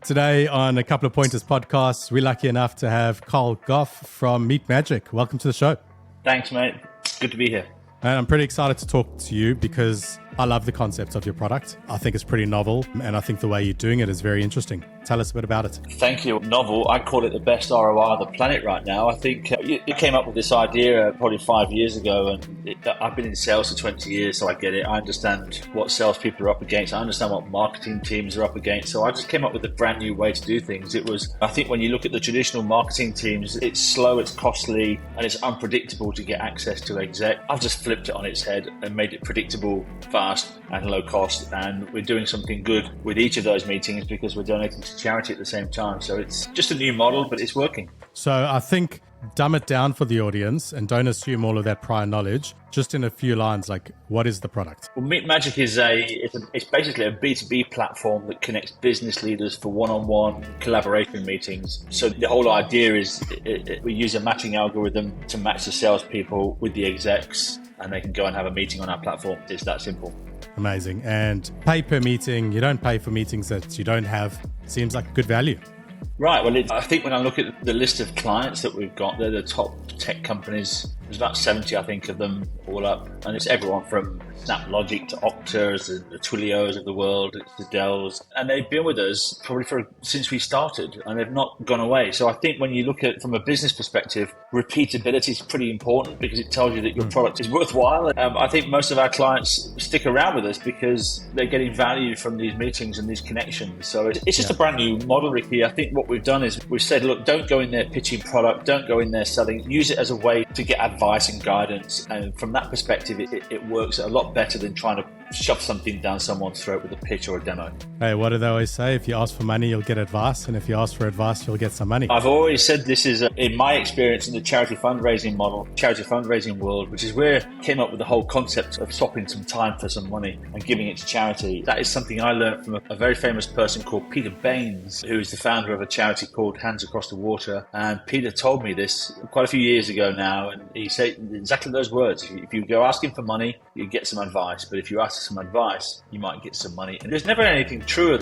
Today on a Couple of Pointers podcast, we're lucky enough to have Goff from Meetmagic. Welcome to the show. Thanks, mate. Good to be here. And I'm pretty excited to talk to you because I love the concept of your product. I think it's pretty novel, and I think the way you're doing it is very interesting. Tell us a bit about it. Thank you. Novel. I call it the best ROI on the planet right now. I think you came up with this idea probably 5 years ago, and I've been in sales for 20 years, so I get it. I understand what salespeople are up against. I understand what marketing teams are up against. So I just came up with a brand new way to do things. I think when you look at the traditional marketing teams, it's slow, it's costly, and it's unpredictable to get access to exec. I've just flipped it on its head and made it predictable, fast, and low cost. And we're doing something good with each of those meetings because we're donating to charity at the same time. So it's just a new model, but it's working. So I think dumb it down for the audience and don't assume all of that prior knowledge. Just in a few lines, like, what is the product? Well, Meetmagic is it's basically a B2B platform that connects business leaders for one-on-one collaboration meetings. So the whole idea is we use a matching algorithm to match the salespeople with the execs, and they can go and have a meeting on our platform. It's that simple. Amazing. And pay per meeting, you don't pay for meetings that you don't have. Seems like good value. Right. Well, I think when I look at the list of clients that we've got, they're the top tech companies. There's about 70, I think, of them all up. And it's everyone from SnapLogic to Oktas and the Twilios of the world, it's the Dells. And they've been with us probably since we started, and they've not gone away. So I think when you look at it from a business perspective, repeatability is pretty important because it tells you that your product is worthwhile. I think most of our clients stick around with us because they're getting value from these meetings and these connections. So it's just a brand new model, Ricky. I think what we've done is we've said, look, don't go in there pitching product, don't go in there selling, use it as a way to get advice and guidance. And from that perspective, it works a lot better than trying to shove something down someone's throat with a pitch or a demo. Hey, what do they always say? If you ask for money, you'll get advice. And if you ask for advice, you'll get some money. I've always said this is, in my experience in the charity fundraising model, charity fundraising world, which is where I came up with the whole concept of swapping some time for some money and giving it to charity. That is something I learned from a very famous person called Peter Baines, who is the founder of a charity called Hands Across the Water. And Peter told me this quite a few years ago now, and he said exactly those words. If you go asking for money, you get some advice. But if you ask for some advice, you might get some money. And there's never anything truer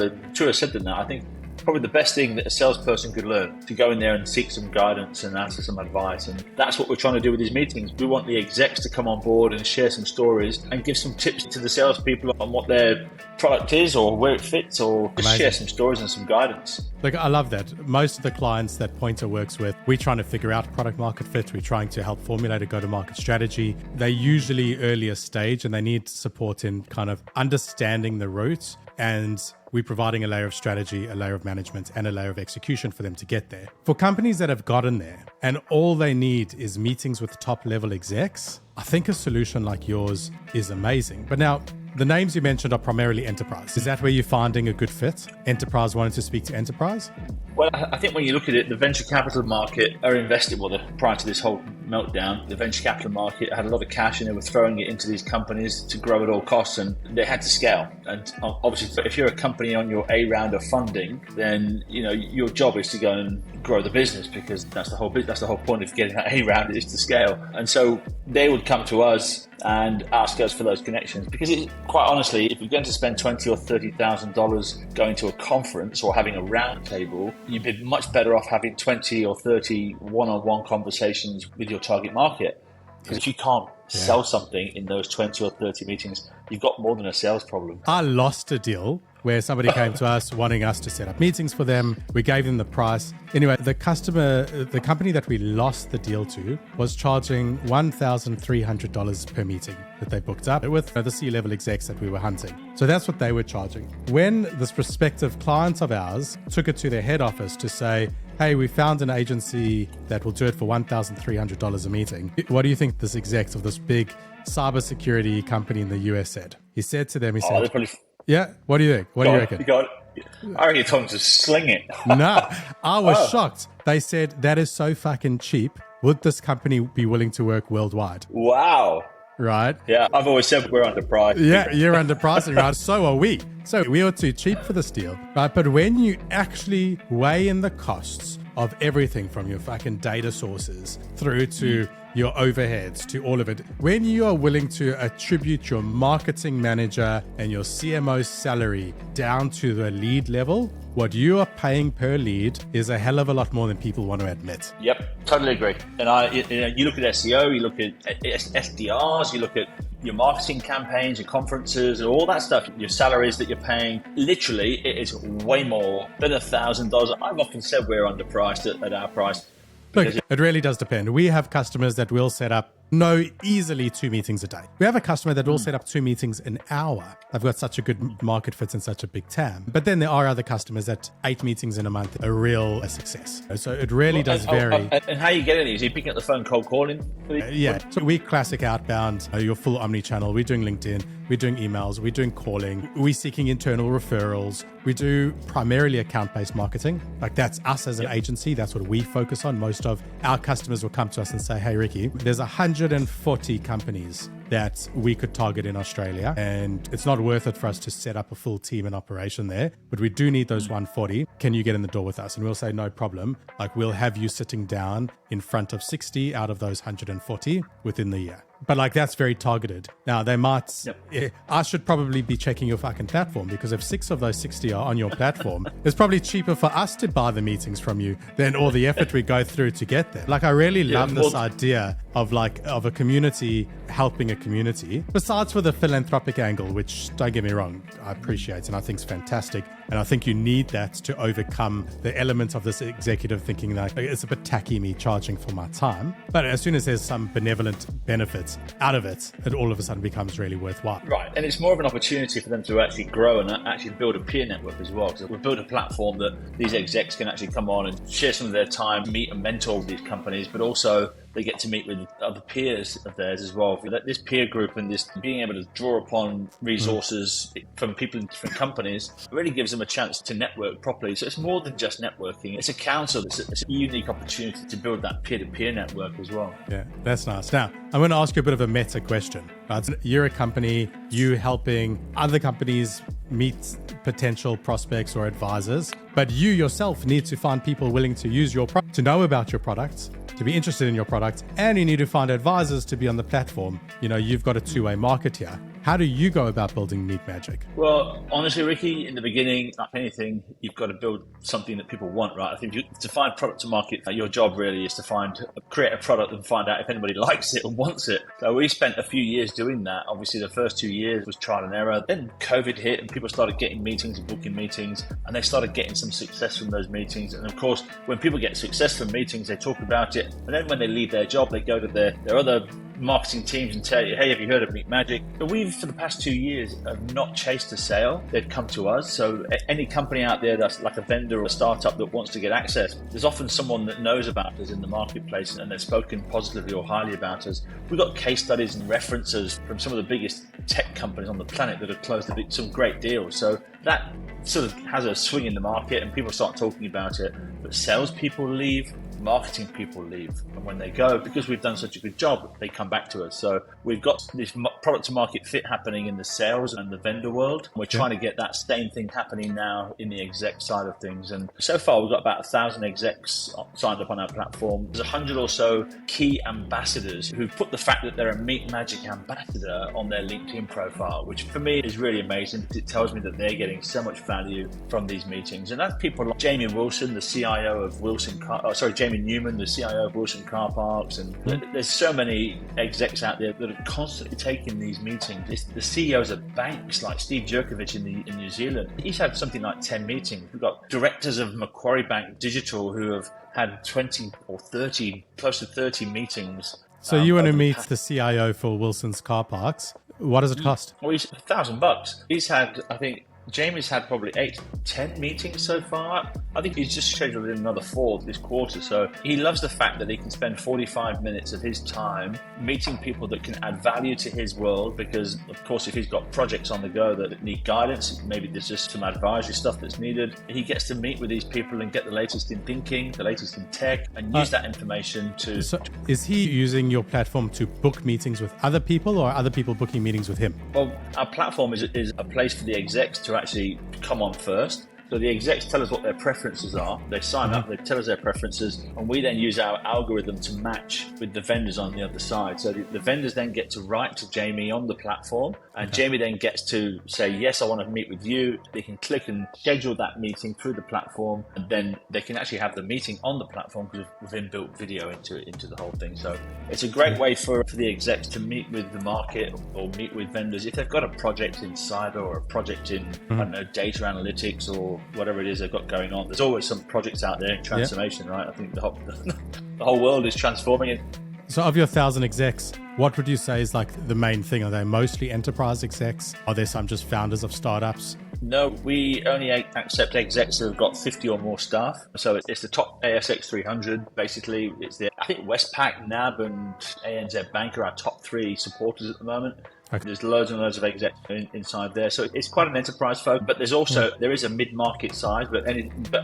said than that. I think probably the best thing that a salesperson could learn, to go in there and seek some guidance and ask for some advice. And that's what we're trying to do with these meetings. We want the execs to come on board and share some stories and give some tips to the salespeople on what their product is or where it fits, or just share some stories and some guidance. Look, I love that. Most of the clients that Pointer works with, we're trying to figure out product market fit. We're trying to help formulate a go-to-market strategy. They're usually earlier stage and they need support in kind of understanding the route, and we're providing a layer of strategy, a layer of management, and a layer of execution for them to get there. For companies that have gotten there and all they need is meetings with top level execs, I think a solution like yours is amazing. But now, the names you mentioned are primarily enterprise. Is that where you're finding a good fit? Enterprise wanting to speak to enterprise? Well, I think when you look at it, the venture capital market are invested, prior to this whole meltdown, the venture capital market had a lot of cash and they were throwing it into these companies to grow at all costs, and they had to scale. And obviously, if you're a company on your A round of funding, then your job is to go and grow the business, because that's the whole point of getting that A round, is to scale. And so they would come to us and ask us for those connections, because quite honestly, if you're going to spend $20,000 or $30,000 going to a conference or having a round table, you'd be much better off having 20 or 30 one-on-one conversations with your target market. Because if you can't sell something in those 20 or 30 meetings, you've got more than a sales problem. I lost a deal where somebody came to us wanting us to set up meetings for them. We gave them the price. Anyway, the company that we lost the deal to was charging $1,300 per meeting that they booked up with the C-level execs that we were hunting. So that's what they were charging. When this prospective client of ours took it to their head office to say, hey, we found an agency that will do it for $1,300 a meeting, what do you think this exec of this big cybersecurity company in the US said? He said to them, yeah, what do you think? What do you reckon? I reckon you told him to sling it. No, I was shocked. They said, that is so fucking cheap. Would this company be willing to work worldwide? Wow. Right? Yeah, I've always said we're underpriced. Yeah, you're underpricing, right? So are we. So we are too cheap for this deal, right? But when you actually weigh in the costs of everything from your fucking data sources through to your overheads, to all of it. When you are willing to attribute your marketing manager and your CMO's salary down to the lead level, what you are paying per lead is a hell of a lot more than people want to admit. Yep, totally agree. And you look at SEO, you look at SDRs, you look at your marketing campaigns, your conferences, and all that stuff, your salaries that you're paying. Literally, it is way more than $1,000. I've often said we're underpriced at our price. Look, it really does depend. We have customers that will set up easily 2 meetings a day. We have a customer that will set up 2 meetings an hour. They've got such a good market fit and such a big TAM. But then there are other customers that 8 meetings in a month are a real success. So it really does vary. And how are you getting these? Are you picking up the phone cold calling? Yeah. So we classic outbound, your full omni-channel. We're doing LinkedIn. We're doing emails. We're doing calling. We're seeking internal referrals. We do primarily account-based marketing. Like that's us as an agency. That's what we focus on. Most of our customers will come to us and say, hey, Ricky, there's 140 companies that we could target in Australia, and it's not worth it for us to set up a full team and operation there, but we do need those 140. Can you get in the door with us? And we'll say, no problem. Like we'll have you sitting down in front of 60 out of those 140 within the year. But like that's very targeted. Now they might, I should probably be checking your fucking platform, because if 6 of those 60 are on your platform, it's probably cheaper for us to buy the meetings from you than all the effort we go through to get there. Like I really love this idea of a community helping a community, besides for the philanthropic angle, which don't get me wrong, I appreciate and I think is fantastic. And I think you need that to overcome the element of this executive thinking that it's a bit tacky me charging for my time. But as soon as there's some benevolent benefits out of it, it all of a sudden becomes really worthwhile. Right. And it's more of an opportunity for them to actually grow and actually build a peer network as well. Because we've built a platform that these execs can actually come on and share some of their time, meet and mentor these companies, but also they get to meet with other peers of theirs as well. This peer group and this being able to draw upon resources from people in different companies really gives them a chance to network properly. So it's more than just networking. It's a council. It's a unique opportunity to build that peer-to-peer network as well. Yeah, that's nice. Now, I'm going to ask you a bit of a meta question. Right? You're a company, you helping other companies meet potential prospects or advisors, but you yourself need to find people willing to use your product, to know about your products, to be interested in your product, and you need to find advisors to be on the platform. You've got a two-way market here. How do you go about building Meetmagic? Well, honestly, Ricky, in the beginning, like anything, you've got to build something that people want, right? I think to find product to market, your job really is to create a product and find out if anybody likes it and wants it. So we spent a few years doing that. Obviously, the first 2 years was trial and error. Then COVID hit and people started getting meetings and booking meetings, and they started getting some success from those meetings. And of course, when people get success from meetings, they talk about it. And then when they leave their job, they go to their other marketing teams and tell you, hey, have you heard of Meetmagic? But we've, for the past 2 years, have not chased a sale. They've come to us. So any company out there that's like a vendor or a startup that wants to get access, there's often someone that knows about us in the marketplace and they've spoken positively or highly about us. We've got case studies and references from some of the biggest tech companies on the planet that have closed some great deals. So that sort of has a swing in the market and people start talking about it. But salespeople leave, marketing people leave, and when they go, because we've done such a good job, they come back to us. So we've got this product to market fit happening in the sales and the vendor world. We're trying to get that same thing happening now in the exec side of things, and so far we've got about 1,000 execs signed up on our platform. There's 100 or so key ambassadors who've put the fact that they're a Meetmagic ambassador on their LinkedIn profile, which for me is really amazing. It tells me that they're getting so much value from these meetings, and that's people like Jamie Wilson, the CIO of Jamie Newman, the CIO of Wilson Car Parks, and there's so many execs out there that are constantly taking these meetings. The CEOs of banks like Steve Jerkovich in New Zealand, he's had something like 10 meetings. We've got directors of Macquarie Bank Digital who have had 20 or 30, close to 30 meetings. So you want to meet the CIO for Wilson's Car Parks. What does it cost? Well, he's $1,000. He's had, I think, Jamie's had probably 8 to 10 meetings so far. I think he's just scheduled in another 4 this quarter. So he loves the fact that he can spend 45 minutes of his time meeting people that can add value to his world, because of course if he's got projects on the go that need guidance, maybe there's just some advisory stuff that's needed, he gets to meet with these people and get the latest in thinking, the latest in tech, and use that information to... So is he using your platform to book meetings with other people, or other people booking meetings with him? Well, our platform is a place for the execs to actually come on first. So the execs tell us what their preferences are. They sign up, they tell us their preferences, and we then use our algorithm to match with the vendors on the other side. So the vendors then get to write to Jamie on the platform, and Jamie then gets to say, yes, I want to meet with you. They can click and schedule that meeting through the platform, and then they can actually have the meeting on the platform because we've inbuilt video into the whole thing. So it's a great way for the execs to meet with the market or meet with vendors. If they've got a project in cyber or a project in, I don't know, data analytics or whatever it is they've got going on, there's always some projects out there in transformation, right? I think the whole world is transforming it. So of your 1,000 execs, what would you say is like the main thing? Are they mostly enterprise execs? Are there some just founders of startups? No, we only accept execs who have got 50 or more staff. So it's the top ASX 300, basically. I think Westpac, NAB and ANZ Bank are our top 3 supporters at the moment. Okay. There's loads and loads of execs inside there. So it's quite an enterprise focus, but there is a mid-market size, but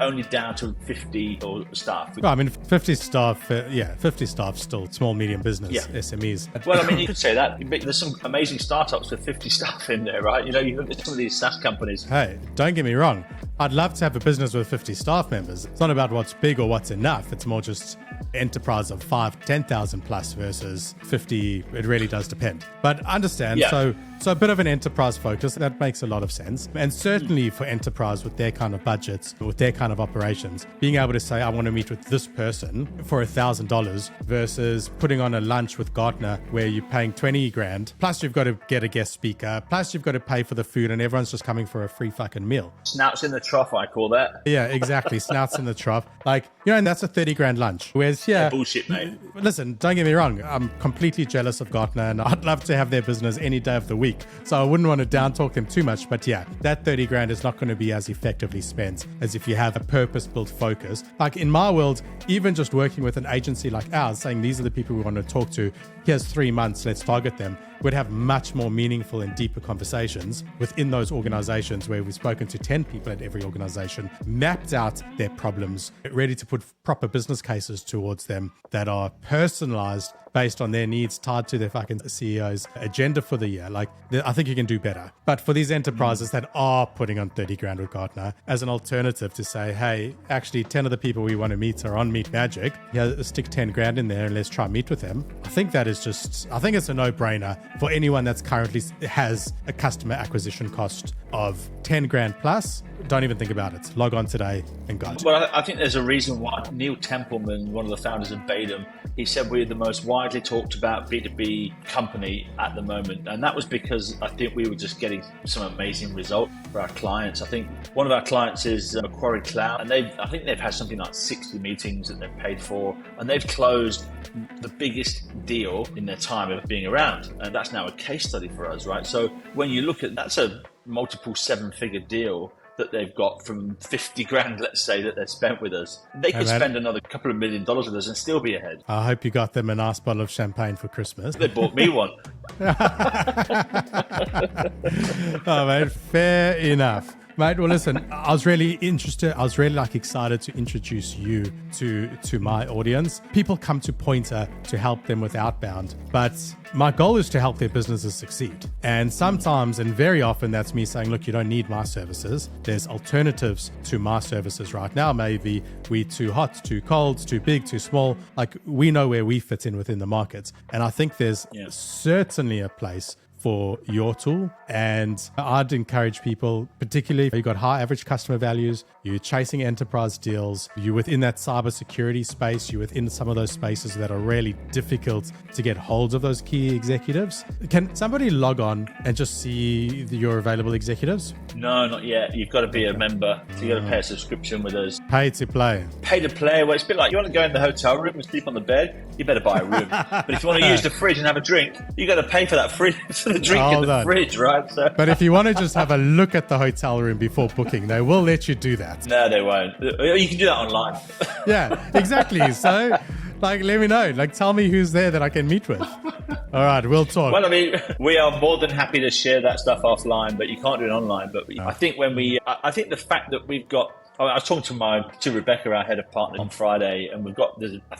only down to 50 or staff. Well, I mean, 50 staff, 50 staff still small, medium business, SMEs. Well, I mean, you could say that. There's some amazing startups with 50 staff in there, right? You know, you look at some of these SaaS companies. Hey, don't get me wrong. I'd love to have a business with 50 staff members. It's not about what's big or what's enough. It's more just enterprise of 5, 10,000 plus versus 50. It really does depend. But understand, so a bit of an enterprise focus, that makes a lot of sense. And certainly for enterprise with their kind of budgets, with their kind of operations, being able to say, I want to meet with this person for $1,000 versus putting on a lunch with Gartner where you're paying 20 grand, plus you've got to get a guest speaker, plus you've got to pay for the food and everyone's just coming for a free fucking meal. Snouts in the trough, I call that. Yeah, exactly. Snouts in the trough. Like, you know, and that's a 30 grand lunch. Whereas here, bullshit, mate. Listen, don't get me wrong. I'm completely jealous of Gartner and I'd love to have their business any day of the week. So I wouldn't want to down talk them too much. But yeah, that 30 grand is not going to be as effectively spent as if you have a purpose-built focus. Like in my world, even just working with an agency like ours, saying these are the people we want to talk to, here's 3 months, let's target them, would have much more meaningful and deeper conversations within those organizations where we've spoken to 10 people at every organization, mapped out their problems, ready to put proper business cases towards them that are personalized based on their needs, tied to their fucking CEO's agenda for the year. Like, I think you can do better. But for these enterprises that are putting on 30 grand with Gartner as an alternative to say, hey, actually 10 of the people we want to meet are on Meetmagic. Yeah, stick 10 grand in there and let's try and meet with them. I think it's a no-brainer for anyone that's currently has a customer acquisition cost of 10 grand plus. Don't even think about it. Log on today and go. Well, I think there's a reason why Neil Templeman, one of the founders of Badem, he said we're the most widely talked about B2B company at the moment. And that was because I think we were just getting some amazing results for our clients. I think one of our clients is Macquarie Cloud, and I think they've had something like 60 meetings that they've paid for, and they've closed the biggest deal in their time of being around. And that's now a case study for us, right? So when you look at that's a multiple 7-figure deal that they've got from 50 grand, let's say, that they've spent with us. They could spend another couple of $1 million with us and still be ahead. I hope you got them a nice bottle of champagne for Christmas. They bought me one. Oh, mate, fair enough. Mate, well, listen, I was really excited to introduce you to my audience. People come to Pointer to help them with outbound, but my goal is to help their businesses succeed. And sometimes, and very often, that's me saying, look, you don't need my services. There's alternatives to my services right now. Maybe we're too hot, too cold, too big, too small. Like, we know where we fit in within the markets. And I think there's certainly a place for your tool. And I'd encourage people, particularly if you've got high average customer values, you're chasing enterprise deals, you're within that cybersecurity space, you're within some of those spaces that are really difficult to get hold of those key executives. Can somebody log on and just see your available executives? No, not yet. You've got to be a member. So you've got to pay a subscription with us. Pay to play. Pay to play. Well, it's a bit like you want to go in the hotel room and sleep on the bed, you better buy a room. But if you want to use the fridge and have a drink, you got to pay for that fridge. The drink in the fridge, right? So. But if you want to just have a look at the hotel room before booking, they will let you do that. No, they won't. You can do that online. Yeah, exactly. So, like, let me know. Like, tell me who's there that I can meet with. All right, we'll talk. Well, I mean, we are more than happy to share that stuff offline, but you can't do it online. But I think I think the fact that we've got, I was talking to Rebecca, our head of partner, on Friday, and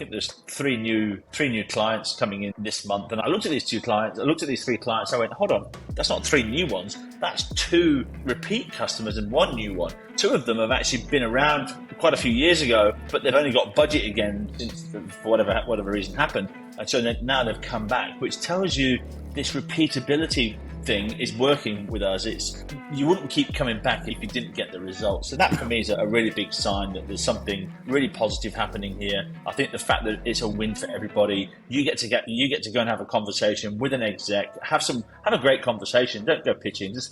there's three new clients coming in this month. And I looked at these three clients. I went, hold on, that's not 3 new ones. That's 2 repeat customers and 1 new one. 2 of them have actually been around quite a few years ago, but they've only got budget again since for whatever reason happened. And so now they've come back, which tells you this repeatability thing is working with us. You wouldn't keep coming back if you didn't get the results. So that for me is a really big sign that there's something really positive happening here. I think the fact that it's a win for everybody, you get to go and have a conversation with an exec, have a great conversation. Don't go pitching. It's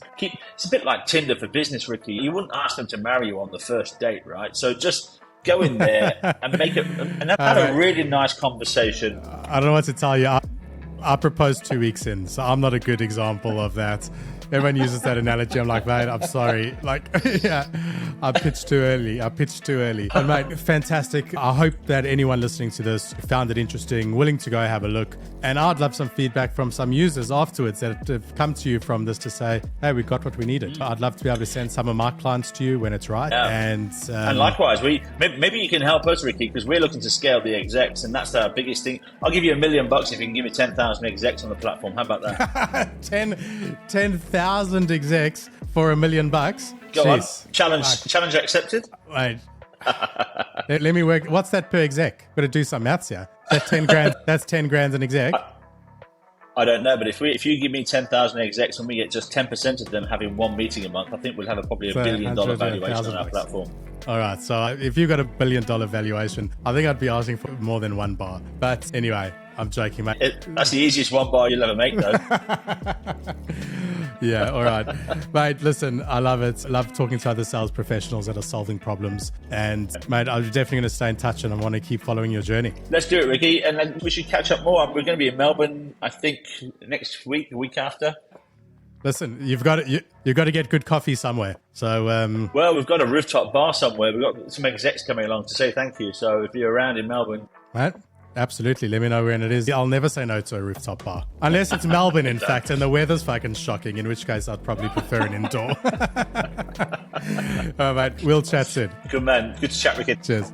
a bit like Tinder for business, Ricky. You wouldn't ask them to marry you on the first date, right? So just go in there and have a really nice conversation. I don't know what to tell you. I proposed 2 weeks in, so I'm not a good example of that. Everyone uses that analogy. I'm like, mate, I'm sorry. Like, yeah, I pitched too early. But mate, fantastic. I hope that anyone listening to this found it interesting, willing to go have a look. And I'd love some feedback from some users afterwards that have come to you from this to say, hey, we got what we needed. I'd love to be able to send some of my clients to you when it's right. Yeah. And likewise, maybe you can help us, Ricky, because we're looking to scale the execs, and that's our biggest thing. I'll give you $1 million if you can give me 10,000 execs on the platform. How about that? 10,000 execs for $1 million. Go Jeez. on. Challenge accepted. Right. Let me work. What's that per exec? Got to do some maths here. That's 10 grand. That's 10 grand an exec. I don't know, but if you give me 10,000 execs and we get just 10% of them having 1 meeting a month, I think we'll have probably $1 billion valuation on our platform. All right. So if you got $1 billion valuation, I think I'd be asking for more than 1 bar. But anyway, I'm joking, mate. That's the easiest 1 bar you'll ever make, though. Yeah, all right. Mate, listen, I love it. I love talking to other sales professionals that are solving problems. And, mate, I'm definitely going to stay in touch and I want to keep following your journey. Let's do it, Ricky. And then we should catch up more. We're going to be in Melbourne, I think, next week, the week after. Listen, you've got to get good coffee somewhere. So, well, we've got a rooftop bar somewhere. We've got some execs coming along to say thank you. So if you're around in Melbourne, right. Absolutely. Let me know when it is. I'll never say no to a rooftop bar. Unless it's Melbourne, in fact, and the weather's fucking shocking, in which case I'd probably prefer an indoor. All right, mate. We'll chat soon. Good man. Good to chat, Ricky. Cheers.